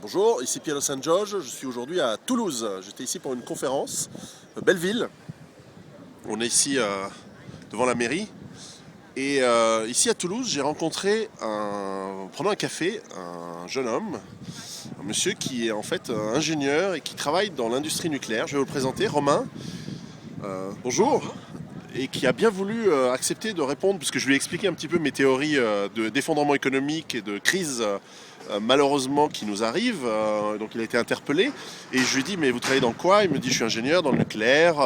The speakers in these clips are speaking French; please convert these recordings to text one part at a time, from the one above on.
Bonjour, ici Piero San Giorgio, je suis aujourd'hui à Toulouse. J'étais ici pour une conférence, belle ville. On est ici devant la mairie. Et ici à Toulouse, j'ai rencontré, pendant un café, un jeune homme, un monsieur qui est en fait ingénieur et qui travaille dans l'industrie nucléaire. Je vais vous le présenter, Romain. Bonjour. Bonjour. Et qui a bien voulu accepter de répondre, puisque je lui ai expliqué un petit peu mes théories d'effondrement économique et de crise malheureusement qui nous arrive. Donc il a été interpellé et je lui ai dit mais vous travaillez dans quoi? Il me dit je suis ingénieur dans le nucléaire.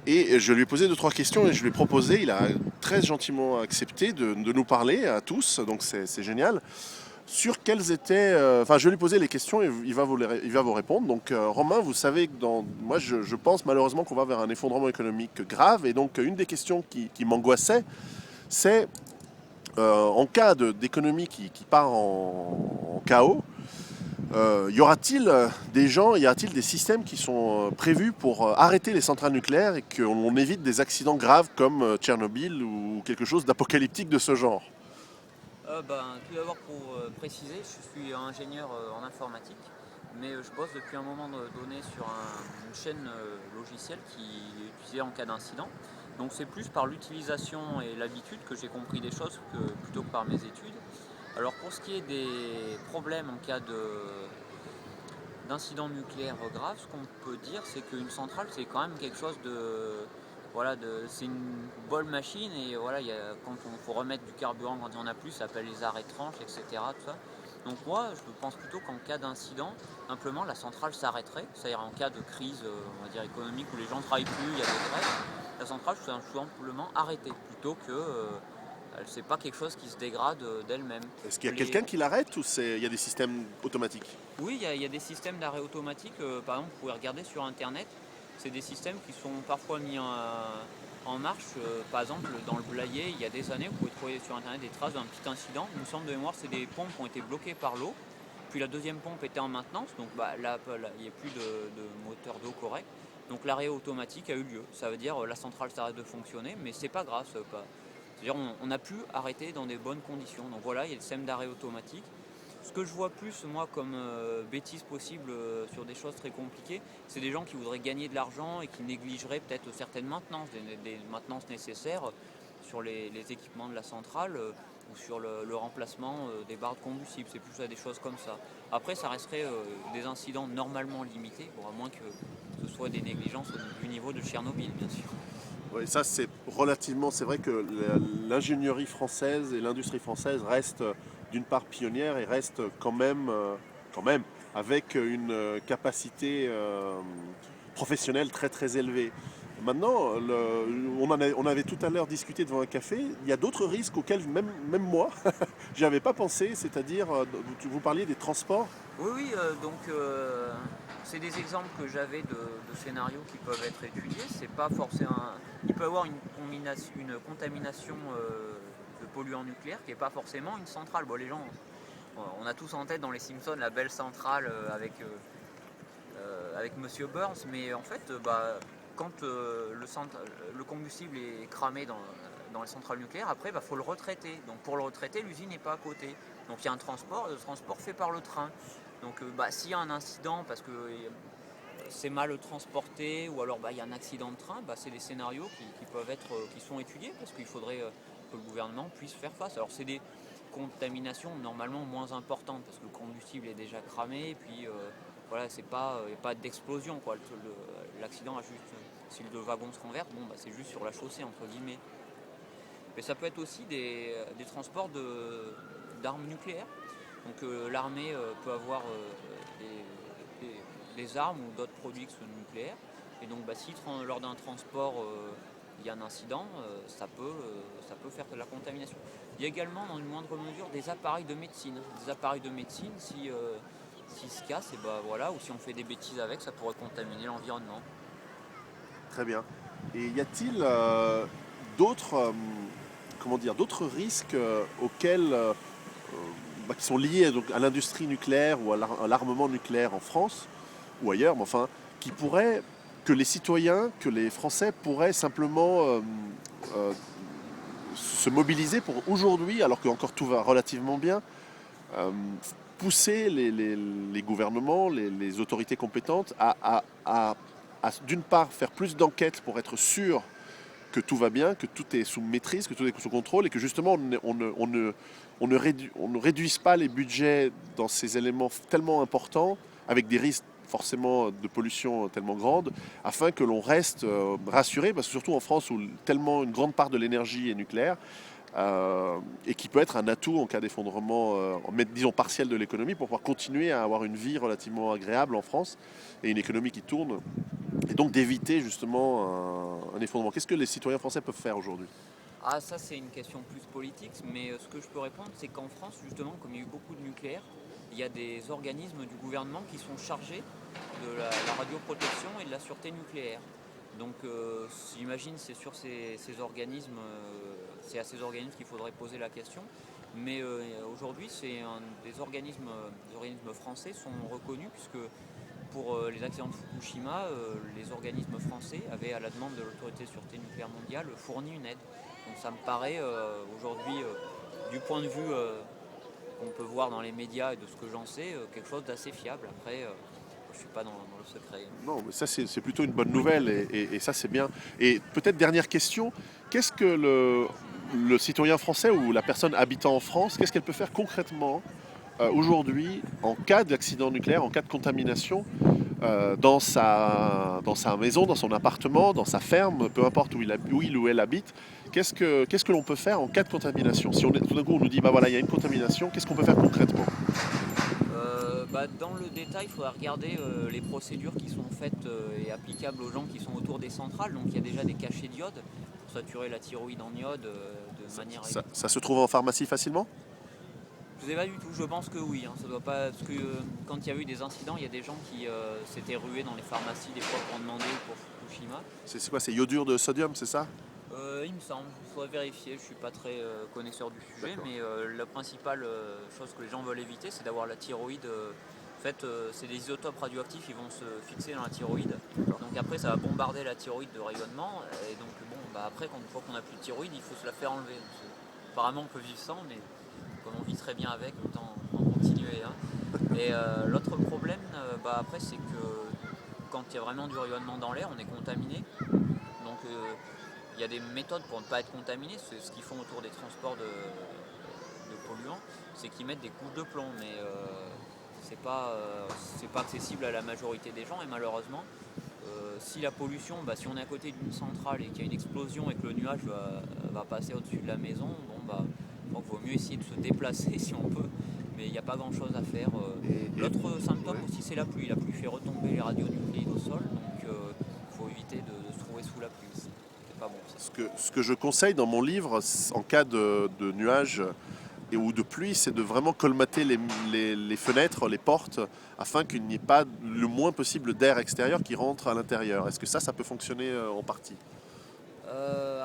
Et je lui ai posé deux trois questions et je lui ai proposé, il a très gentiment accepté de nous parler à tous, donc c'est génial. Sur quelles étaient. Enfin, je vais lui poser les questions et il va vous répondre. Donc, Romain, vous savez que moi, je pense malheureusement qu'on va vers un effondrement économique grave. Et donc, une des questions qui m'angoissait, c'est en cas d'économie qui part en chaos, y aura-t-il y aura-t-il des systèmes qui sont prévus pour arrêter les centrales nucléaires et qu'on évite des accidents graves comme Tchernobyl ou quelque chose d'apocalyptique de ce genre? Tout d'abord pour préciser, je suis ingénieur en informatique, mais je bosse depuis un moment donné sur une chaîne logicielle qui est utilisée en cas d'incident. Donc c'est plus par l'utilisation et l'habitude que j'ai compris des choses plutôt que par mes études. Alors pour ce qui est des problèmes en cas d'incident nucléaire grave, ce qu'on peut dire c'est qu'une centrale c'est quand même quelque chose c'est une bonne machine et voilà, quand on faut remettre du carburant quand il y en a plus, ça s'appelle les arrêts de tranche, etc. Tout ça. Donc moi, je pense plutôt qu'en cas d'incident, simplement la centrale s'arrêterait. C'est-à-dire en cas de crise, on va dire économique, où les gens ne travaillent plus, il y a des grèves, la centrale serait tout simplement arrêtée, plutôt que c'est pas quelque chose qui se dégrade d'elle-même. Est-ce qu'il y a Les... quelqu'un qui l'arrête ou il y a des systèmes automatiques? Oui, il y a des systèmes d'arrêt automatique. Par exemple, vous pouvez regarder sur Internet. C'est des systèmes qui sont parfois mis en marche. Par exemple, dans le Blayais, il y a des années, vous pouvez trouver sur Internet des traces d'un petit incident. Il me semble de mémoire, c'est des pompes qui ont été bloquées par l'eau. Puis la deuxième pompe était en maintenance, donc là, il n'y a plus de moteur d'eau correct. Donc l'arrêt automatique a eu lieu. Ça veut dire la centrale s'arrête de fonctionner, mais c'est pas grave. C'est-à-dire on a pu arrêter dans des bonnes conditions. Donc voilà, il y a le système d'arrêt automatique. Ce que je vois plus, moi, comme bêtise possible sur des choses très compliquées, c'est des gens qui voudraient gagner de l'argent et qui négligeraient peut-être certaines maintenances, des maintenances nécessaires sur les équipements de la centrale ou sur le remplacement des barres de combustible. C'est plus des choses comme ça. Après, ça resterait des incidents normalement limités, à moins que ce soit des négligences du niveau de Tchernobyl, bien sûr. Oui, ça c'est vrai que l'ingénierie française et l'industrie française restent d'une part pionnière et restent quand même avec une capacité professionnelle très très élevée. Maintenant, on avait tout à l'heure discuté devant un café, il y a d'autres risques auxquels même moi, j'y avais pas pensé, c'est-à-dire, vous parliez des transports. Oui, oui, c'est des exemples que j'avais de scénarios qui peuvent être étudiés. C'est pas forcément. Il peut y avoir une contamination de polluants nucléaires qui n'est pas forcément une centrale. Bon, les gens, on a tous en tête dans les Simpsons la belle centrale avec Monsieur Burns, mais en fait, quand le combustible est cramé dans les centrales nucléaires, après, faut le retraiter. Donc pour le retraiter, l'usine n'est pas à côté. Donc il y a un transport, le transport fait par le train. Donc s'il y a un incident parce que c'est mal transporté ou alors il y a un accident de train, c'est des scénarios qui sont étudiés parce qu'il faudrait que le gouvernement puisse faire face. Alors c'est des contaminations normalement moins importantes parce que le combustible est déjà cramé et puis voilà, il n'y a pas d'explosion quoi. L'accident a juste, si le wagon se renverse, c'est juste sur la chaussée entre guillemets. Mais ça peut être aussi des transports d'armes nucléaires. Donc l'armée peut avoir des armes ou d'autres produits qui sont nucléaires. Et donc si lors d'un transport il y a un incident, ça peut faire de la contamination. Il y a également dans une moindre mesure des appareils de médecine. Des appareils de médecine, s'ils se cassent, ou si on fait des bêtises avec, ça pourrait contaminer l'environnement. Très bien. Et y a-t-il d'autres d'autres risques auxquels qui sont liés donc, à l'industrie nucléaire ou à l'armement nucléaire en France ou ailleurs, mais enfin, qui pourraient, que les citoyens, que les Français pourraient simplement euh, se mobiliser pour aujourd'hui, alors que encore tout va relativement bien, euh, pousser les gouvernements, les autorités compétentes à, d'une part, faire plus d'enquêtes pour être sûr que tout va bien, que tout est sous maîtrise, que tout est sous contrôle et que justement on ne réduise pas les budgets dans ces éléments tellement importants avec des risques forcément de pollution tellement grande, afin que l'on reste rassuré, parce que surtout en France où tellement une grande part de l'énergie est nucléaire, et qui peut être un atout en cas d'effondrement, disons partiel de l'économie, pour pouvoir continuer à avoir une vie relativement agréable en France et une économie qui tourne, et donc d'éviter justement un effondrement. Qu'est-ce que les citoyens français peuvent faire aujourd'hui? Ah, ça c'est une question plus politique, mais ce que je peux répondre, c'est qu'en France, justement, comme il y a eu beaucoup de nucléaire, il y a des organismes du gouvernement qui sont chargés de la radioprotection et de la sûreté nucléaire. Donc j'imagine c'est sur ces organismes, c'est à ces organismes qu'il faudrait poser la question. Mais aujourd'hui, des organismes français sont reconnus puisque pour les accidents de Fukushima, les organismes français avaient, à la demande de l'autorité de sûreté nucléaire mondiale, fourni une aide. Donc ça me paraît aujourd'hui, du point de vue qu'on peut voir dans les médias et de ce que j'en sais, quelque chose d'assez fiable. Après, je ne suis pas dans le secret. Non, mais ça c'est plutôt une bonne nouvelle et ça c'est bien. Et peut-être dernière question, qu'est-ce que le citoyen français ou la personne habitant en France, qu'est-ce qu'elle peut faire concrètement aujourd'hui en cas d'accident nucléaire, en cas de contamination dans sa maison, dans son appartement, dans sa ferme, peu importe où il ou elle habite? Qu'est-ce que l'on peut faire en cas de contamination? Si tout d'un coup on nous dit bah voilà il y a une contamination, qu'est-ce qu'on peut faire concrètement? Dans le détail, il faudra regarder les procédures qui sont faites et applicables aux gens qui sont autour des centrales. Donc il y a déjà des cachets d'iode pour saturer la thyroïde en iode de manière... Ça se trouve en pharmacie facilement? Je ne sais pas du tout, je pense que oui. Ça doit pas... Parce que quand il y a eu des incidents, il y a des gens qui s'étaient rués dans les pharmacies des fois pour demander pour Fukushima. C'est quoi? C'est iodure de sodium, c'est ça? Il me semble, il faudrait vérifier, je ne suis pas très connaisseur du sujet, mais la principale chose que les gens veulent éviter, c'est d'avoir la thyroïde. En fait, c'est des isotopes radioactifs qui vont se fixer dans la thyroïde. Donc après, ça va bombarder la thyroïde de rayonnement. Et donc après, une fois qu'on n'a plus de thyroïde, il faut se la faire enlever. Donc, apparemment, on peut vivre sans, mais comme on vit très bien avec, autant en continuer. Et l'autre problème, après, c'est que quand il y a vraiment du rayonnement dans l'air, on est contaminé. Donc il y a des méthodes pour ne pas être contaminé. C'est ce qu'ils font autour des transports de polluants, c'est qu'ils mettent des couches de plomb, mais c'est pas accessible à la majorité des gens. Et malheureusement, si la pollution, si on est à côté d'une centrale et qu'il y a une explosion et que le nuage va passer au-dessus de la maison, donc il vaut mieux essayer de se déplacer si on peut, mais il n'y a pas grand-chose à faire. L'autre symptôme aussi, c'est la pluie. La pluie fait retomber les radionucléides au sol, donc il faut éviter de se trouver sous la pluie. C'est pas bon, ça. Ce que je conseille dans mon livre, en cas de nuages ou de pluie, c'est de vraiment colmater les fenêtres, les portes, afin qu'il n'y ait pas le moins possible d'air extérieur qui rentre à l'intérieur. Est-ce que ça peut fonctionner en partie?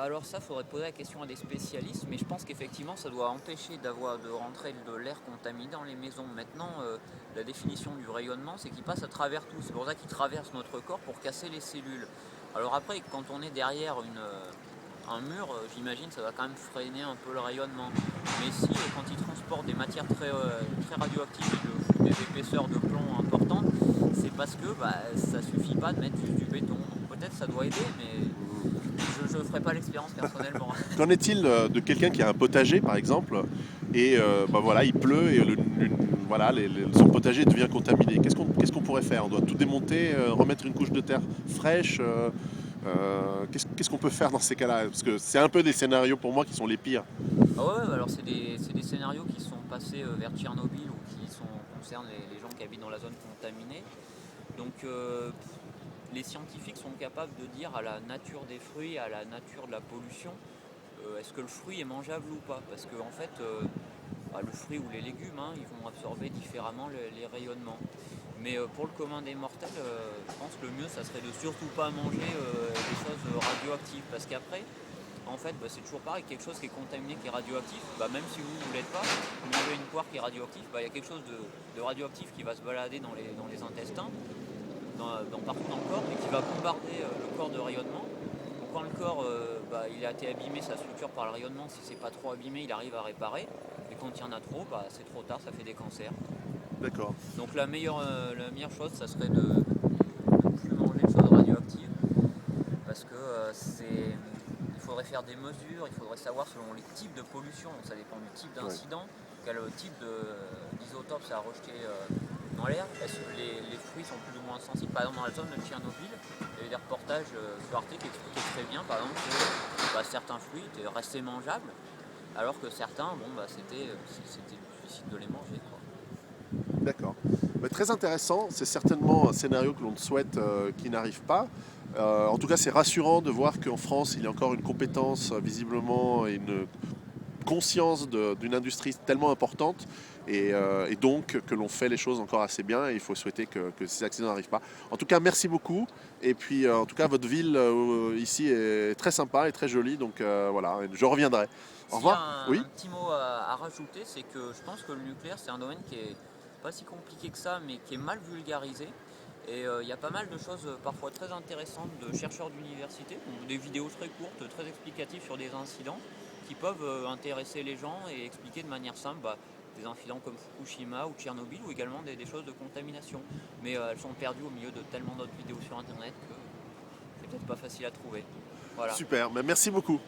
Alors ça, faudrait poser la question à des spécialistes, mais je pense qu'effectivement, ça doit empêcher de rentrer de l'air contaminé dans les maisons. Maintenant, la définition du rayonnement, c'est qu'il passe à travers tout. C'est pour ça qu'il traverse notre corps pour casser les cellules. Alors après, quand on est derrière un mur, j'imagine ça va quand même freiner un peu le rayonnement. Mais si, quand il transporte des matières très radioactives et des épaisseurs de plomb importantes, c'est parce que ça suffit pas de mettre juste du béton. Donc peut-être ça doit aider, mais je ne ferai pas l'expérience personnellement. Qu'en est-il de quelqu'un qui a un potager, par exemple, et il pleut et son potager devient contaminé? Qu'est-ce qu'on pourrait faire? On doit tout démonter, remettre une couche de terre fraîche. Qu'est-ce qu'on peut faire dans ces cas-là? Parce que c'est un peu des scénarios pour moi qui sont les pires. Ah ouais, alors c'est des scénarios qui sont passés vers Tchernobyl ou qui concernent les gens qui habitent dans la zone contaminée. Donc les scientifiques sont capables de dire à la nature des fruits, à la nature de la pollution, est-ce que le fruit est mangeable ou pas? Parce que en fait, le fruit ou les légumes, ils vont absorber différemment les rayonnements. Mais pour le commun des mortels, je pense que le mieux, ça serait de surtout pas manger des choses radioactives. Parce qu'après, en fait, c'est toujours pareil, quelque chose qui est contaminé, qui est radioactif, même si vous ne l'êtes pas, vous mangez une poire qui est radioactive, il y a quelque chose de radioactif qui va se balader dans les intestins, partout dans le corps, et qui va bombarder le corps de rayonnement. Donc quand le corps il a été abîmé, sa structure par le rayonnement, si c'est pas trop abîmé, il arrive à réparer. Et quand il y en a trop, c'est trop tard, ça fait des cancers. D'accord. Donc la meilleure chose, ça serait de ne plus manger de choses radioactives, parce que il faudrait faire des mesures, il faudrait savoir selon les types de pollution, ça dépend du type Ouais. d'incident, quel type d'isotope ça a rejeté dans l'air. Est-ce que les fruits sont plus ou moins sensibles? Par exemple, dans la zone de Tchernobyl, il y avait des reportages sur Arte qui expliquaient très bien, par exemple, que certains fruits étaient restés mangeables, alors que certains, c'était du suicide de les manger, quoi. D'accord. Mais très intéressant, c'est certainement un scénario que l'on souhaite qui n'arrive pas. En tout cas, c'est rassurant de voir qu'en France, il y a encore une compétence visiblement et une conscience d'une industrie tellement importante et donc que l'on fait les choses encore assez bien et il faut souhaiter que ces accidents n'arrivent pas. En tout cas, merci beaucoup. Et puis, en tout cas, votre ville ici est très sympa et très jolie, donc voilà, je reviendrai. Au S'il y a revoir. Oui. un petit mot à rajouter, c'est que je pense que le nucléaire, c'est un domaine qui est pas si compliqué que ça, mais qui est mal vulgarisé. Et il y a pas mal de choses parfois très intéressantes de chercheurs d'université, ou des vidéos très courtes, très explicatives sur des incidents qui peuvent intéresser les gens et expliquer de manière simple des incidents comme Fukushima ou Tchernobyl ou également des choses de contamination. Mais elles sont perdues au milieu de tellement d'autres vidéos sur internet que c'est peut-être pas facile à trouver. Voilà. Super, mais merci beaucoup.